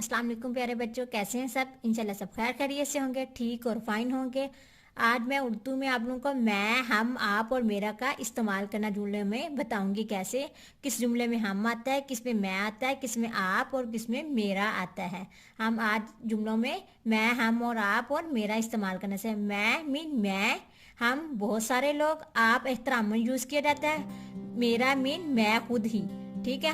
अस्सलाम वालेकुम प्यारे बच्चों, कैसे हैं सब। इंशाल्लाह सब खैर खैरियत से होंगे, ठीक और फाइन होंगे। आज मैं उर्दू में आप लोगों को मैं, हम, आप और मेरा का इस्तेमाल करना जुमले में बताऊंगी। कैसे, किस जुमले में हम आता है, किस में मैं आता है, किस में आप और किस में मेरा आता है। हम आज जुमलों में मैं, हम और आप और मेरा इस्तेमाल करने से मैं मीन मैं, हम बहुत सारे लोग, आप एहतराम में यूज़ किया जाता है, मेरा मीन मैं खुद ही। ठीक है,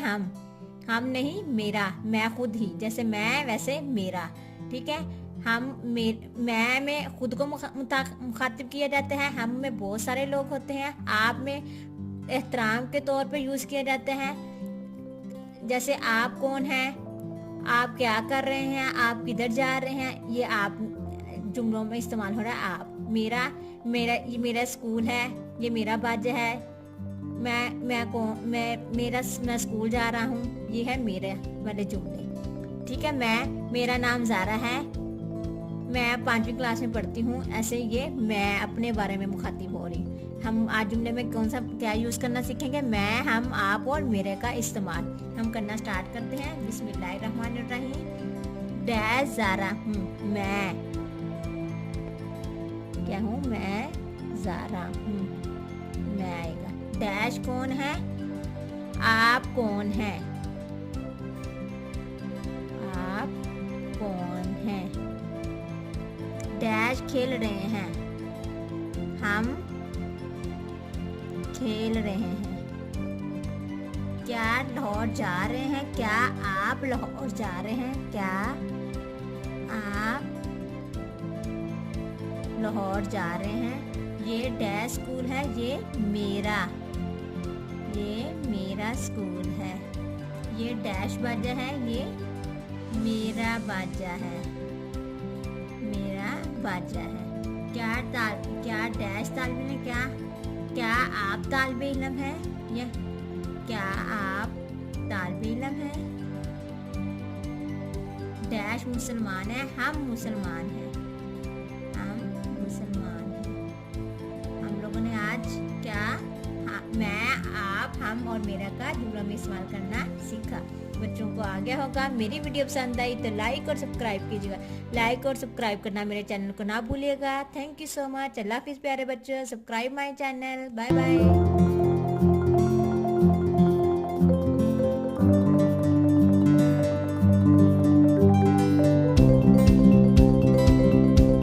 हम नहीं, मेरा, मैं खुद ही। जैसे मैं वैसे मेरा। ठीक है, मैं में खुद को मुखातिब किया जाता है, हम में बहुत सारे लोग होते हैं, आप में एहतराम के तौर पे यूज किया जाता है। जैसे आप कौन है, आप क्या कर रहे हैं, आप किधर जा रहे हैं, ये आप जुमलों में इस्तेमाल हो रहा है। आप, मेरा मेरा ये मेरा स्कूल है, ये मेरा बाजा है। मैं स्कूल जा रहा हूँ, ये है मेरे वाले जुमले। ठीक है, मेरा नाम ज़ारा है, मैं 5वीं क्लास में पढ़ती हूँ। ऐसे ये मैं अपने बारे में मुखातिब हो रही। हम आज जुमले में कौन सा क्या यूज़ करना सीखेंगे, मैं, हम, आप और मेरे का इस्तेमाल हम करना स्टार्ट करते हैं। बिस्मिल्लाहिर्रहमानिर्रहीम। डैश ज़ारा हूँ, मैं क्या हूँ, मैं ज़ारा हूँ, मैं आएगा। डैश कौन है, आप कौन है, आप कौन है। डैश खेल रहे हैं, हम खेल रहे हैं। क्या लाहौर जा रहे हैं, क्या आप लाहौर जा रहे हैं, क्या आप लाहौर जा रहे हैं। ये डैश स्कूल है, ये मेरा स्कूल है। ये डैश बाजा है, ये मेरा बाजा है, मेरा बाजा है। क्या डैश तालिब है, क्या आप तालिब इल्म है, या क्या आप तालिब इल्म है। डैश मुसलमान है, हम मुसलमान हैं, हम मुसलमान हैं। हम लोगों ने आज क्या मैं, आप, हम और मेरा का जुमला में इस्तेमाल करना सीखा। बच्चों को आ गया होगा। मेरी वीडियो पसंद आई तो लाइक और सब्सक्राइब कीजिएगा। लाइक और सब्सक्राइब करना मेरे चैनल को ना भूलिएगा। Thank you so much. अल्लाह हाफिज़ प्यारे बच्चों। Subscribe my channel. Bye bye.